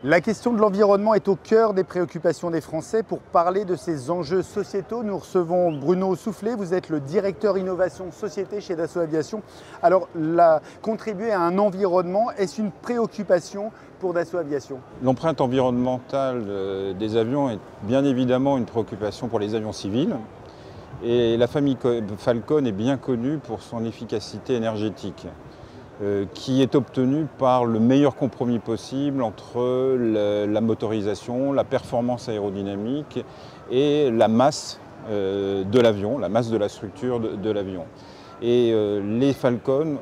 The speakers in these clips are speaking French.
La question de l'environnement est au cœur des préoccupations des Français. Pour parler de ces enjeux sociétaux, nous recevons Bruno Soufflet. Vous êtes le directeur innovation société chez Dassault Aviation. Alors, contribuer à un environnement, est-ce une préoccupation pour Dassault Aviation? L'empreinte environnementale des avions est bien évidemment une préoccupation pour les avions civils. Et la famille Falcon est bien connue pour son efficacité énergétique, qui est obtenue par le meilleur compromis possible entre la motorisation, la performance aérodynamique et la masse de l'avion, la masse de la structure de l'avion. Et les Falcon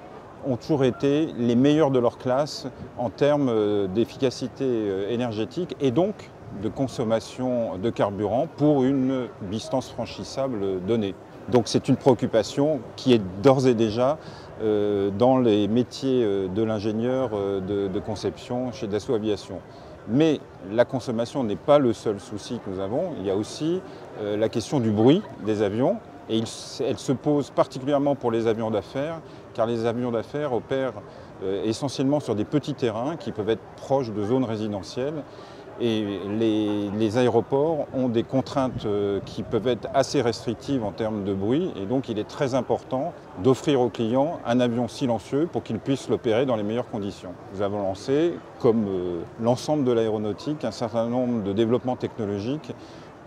ont toujours été les meilleurs de leur classe en termes d'efficacité énergétique et donc de consommation de carburant pour une distance franchissable donnée. Donc c'est une préoccupation qui est d'ores et déjà dans les métiers de l'ingénieur de conception chez Dassault Aviation. Mais la consommation n'est pas le seul souci que nous avons, il y a aussi la question du bruit des avions. Et elle se pose particulièrement pour les avions d'affaires, car les avions d'affaires opèrent essentiellement sur des petits terrains qui peuvent être proches de zones résidentielles. Et les aéroports ont des contraintes qui peuvent être assez restrictives en termes de bruit. Et donc il est très important d'offrir aux clients un avion silencieux pour qu'ils puissent l'opérer dans les meilleures conditions. Nous avons lancé, comme l'ensemble de l'aéronautique, un certain nombre de développements technologiques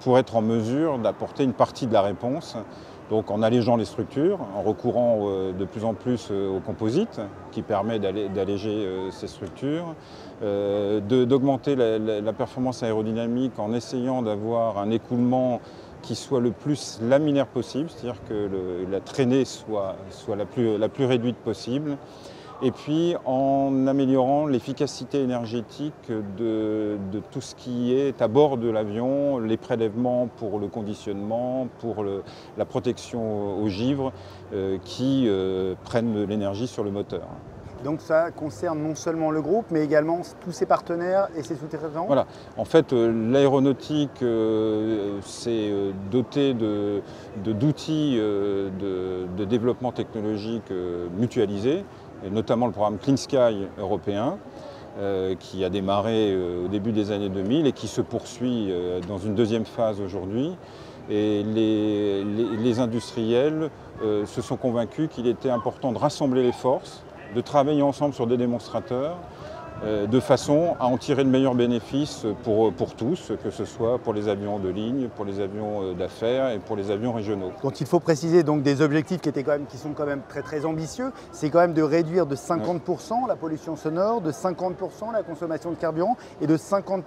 pour être en mesure d'apporter une partie de la réponse. Donc en allégeant les structures, en recourant de plus en plus au composite, qui permet d'alléger ces structures, d'augmenter la performance aérodynamique en essayant d'avoir un écoulement qui soit le plus laminaire possible, c'est-à-dire que la traînée soit la plus réduite possible. Et puis en améliorant l'efficacité énergétique de tout ce qui est à bord de l'avion, les prélèvements pour le conditionnement, pour la protection aux givres qui prennent de l'énergie sur le moteur. Donc ça concerne non seulement le groupe, mais également tous ses partenaires et ses sous-traitants? Voilà. En fait, l'aéronautique s'est dotée d'outils de développement technologique mutualisés, et notamment le programme Clean Sky européen, qui a démarré au début des années 2000 et qui se poursuit dans une deuxième phase aujourd'hui. Et les industriels se sont convaincus qu'il était important de rassembler les forces, de travailler ensemble sur des démonstrateurs, de façon à en tirer le meilleur bénéfice pour tous, que ce soit pour les avions de ligne, pour les avions d'affaires et pour les avions régionaux. Donc il faut préciser donc des objectifs qui sont quand même très ambitieux. C'est quand même de réduire de 50% la pollution sonore, de 50% la consommation de carburant et de 50%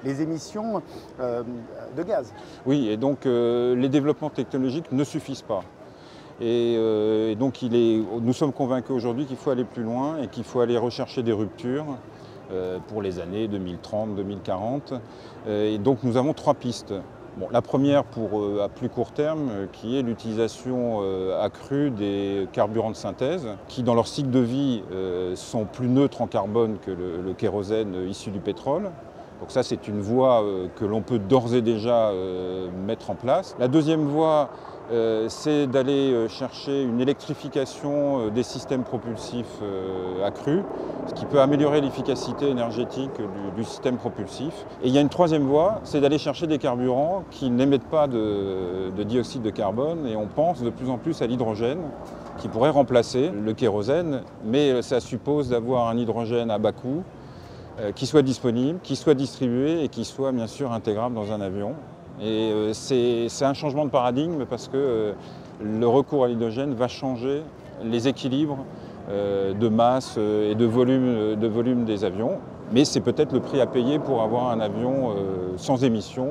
les émissions de gaz. Oui, et donc les développements technologiques ne suffisent pas. Et donc nous sommes convaincus aujourd'hui qu'il faut aller plus loin et qu'il faut aller rechercher des ruptures pour les années 2030, 2040. Et donc nous avons trois pistes. Bon, la première à plus court terme, qui est l'utilisation accrue des carburants de synthèse, qui dans leur cycle de vie sont plus neutres en carbone que le kérosène issu du pétrole. Donc ça, c'est une voie que l'on peut d'ores et déjà mettre en place. La deuxième voie, c'est d'aller chercher une électrification des systèmes propulsifs accrus, ce qui peut améliorer l'efficacité énergétique du système propulsif. Et il y a une troisième voie, c'est d'aller chercher des carburants qui n'émettent pas de dioxyde de carbone, et on pense de plus en plus à l'hydrogène, qui pourrait remplacer le kérosène, mais ça suppose d'avoir un hydrogène à bas coût, qui soit disponible, qui soit distribué et qui soit bien sûr intégrable dans un avion. Et c'est un changement de paradigme parce que le recours à l'hydrogène va changer les équilibres de masse et de volume des avions. Mais c'est peut-être le prix à payer pour avoir un avion sans émission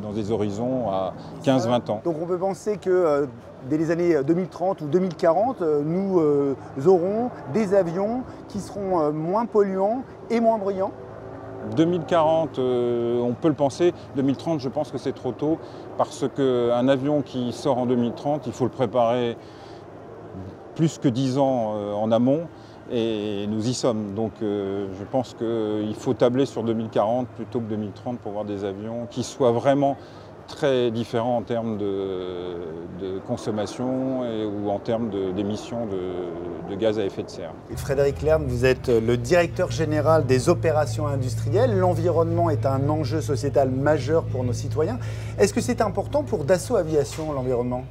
dans des horizons à 15-20 ans. Donc on peut penser que dès les années 2030 ou 2040, nous aurons des avions qui seront moins polluants et moins bruyants? 2040, on peut le penser. 2030, je pense que c'est trop tôt parce qu'un avion qui sort en 2030, il faut le préparer plus que 10 ans en amont et nous y sommes. Donc je pense qu'il faut tabler sur 2040 plutôt que 2030 pour voir des avions qui soient vraiment très différent en termes de consommation ou en termes d'émissions de gaz à effet de serre. Frédéric Lerne, vous êtes le directeur général des opérations industrielles. L'environnement est un enjeu sociétal majeur pour nos citoyens. Est-ce que c'est important pour Dassault Aviation, l'environnement ?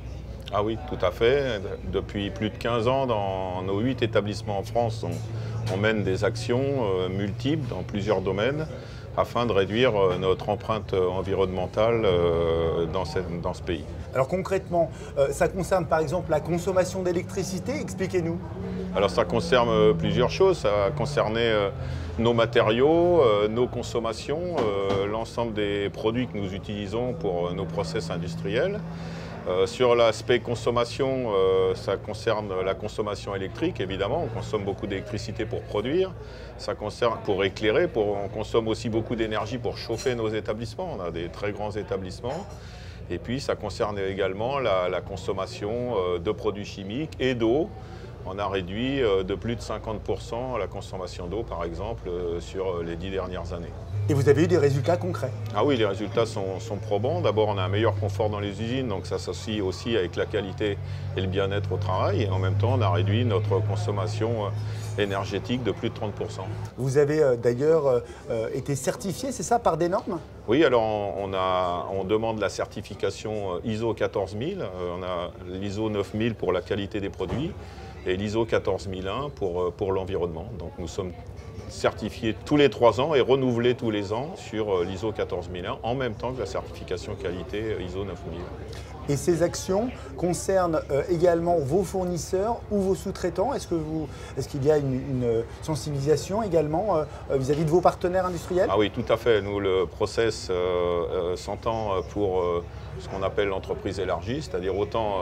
Ah oui, tout à fait. Depuis plus de 15 ans, dans nos 8 établissements en France, on mène des actions multiples dans plusieurs domaines afin de réduire notre empreinte environnementale dans ce pays. Alors concrètement, ça concerne par exemple la consommation d'électricité. Expliquez-nous. Alors ça concerne plusieurs choses. Ça va concerner nos matériaux, nos consommations, l'ensemble des produits que nous utilisons pour nos process industriels. Sur l'aspect consommation, ça concerne la consommation électrique, évidemment. On consomme beaucoup d'électricité pour produire. Ça concerne pour éclairer. On consomme aussi beaucoup d'énergie pour chauffer nos établissements. On a des très grands établissements. Et puis, ça concerne également la consommation de produits chimiques et d'eau. On a réduit de plus de 50% la consommation d'eau, par exemple, sur les 10 dernières années. Et vous avez eu des résultats concrets? Ah oui, les résultats sont probants. D'abord, on a un meilleur confort dans les usines, donc ça s'associe aussi avec la qualité et le bien-être au travail. Et en même temps, on a réduit notre consommation énergétique de plus de 30%. Vous avez d'ailleurs été certifié, c'est ça, par des normes? Oui, alors on demande la certification ISO 14000, on a l'ISO 9000 pour la qualité des produits et l'ISO 14001 pour l'environnement. Donc nous sommes certifiés tous les 3 ans et renouvelés tous les ans sur l'ISO 14001 en même temps que la certification qualité ISO 9000. Et ces actions concernent également vos fournisseurs ou vos sous-traitants? Est-ce qu'il y a une sensibilisation également vis-à-vis de vos partenaires industriels? Ah oui, tout à fait. Nous, le process s'entend pour ce qu'on appelle l'entreprise élargie, c'est-à-dire autant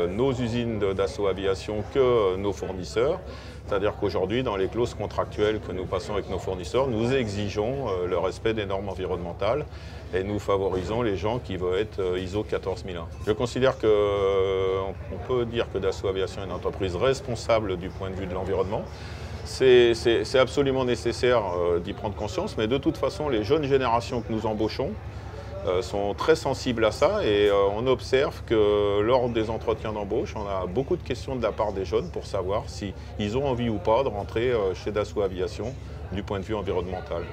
nos usines Dassault Aviation que nos fournisseurs. C'est-à-dire qu'aujourd'hui, dans les clauses contractuelles que nous passons avec nos fournisseurs, nous exigeons le respect des normes environnementales et nous favorisons les gens qui veulent être ISO 14001. Je considère qu'on peut dire que Dassault Aviation est une entreprise responsable du point de vue de l'environnement. C'est absolument nécessaire d'y prendre conscience, mais de toute façon, les jeunes générations que nous embauchons sont très sensibles à ça et on observe que lors des entretiens d'embauche, on a beaucoup de questions de la part des jeunes pour savoir s'ils ont envie ou pas de rentrer chez Dassault Aviation du point de vue environnemental.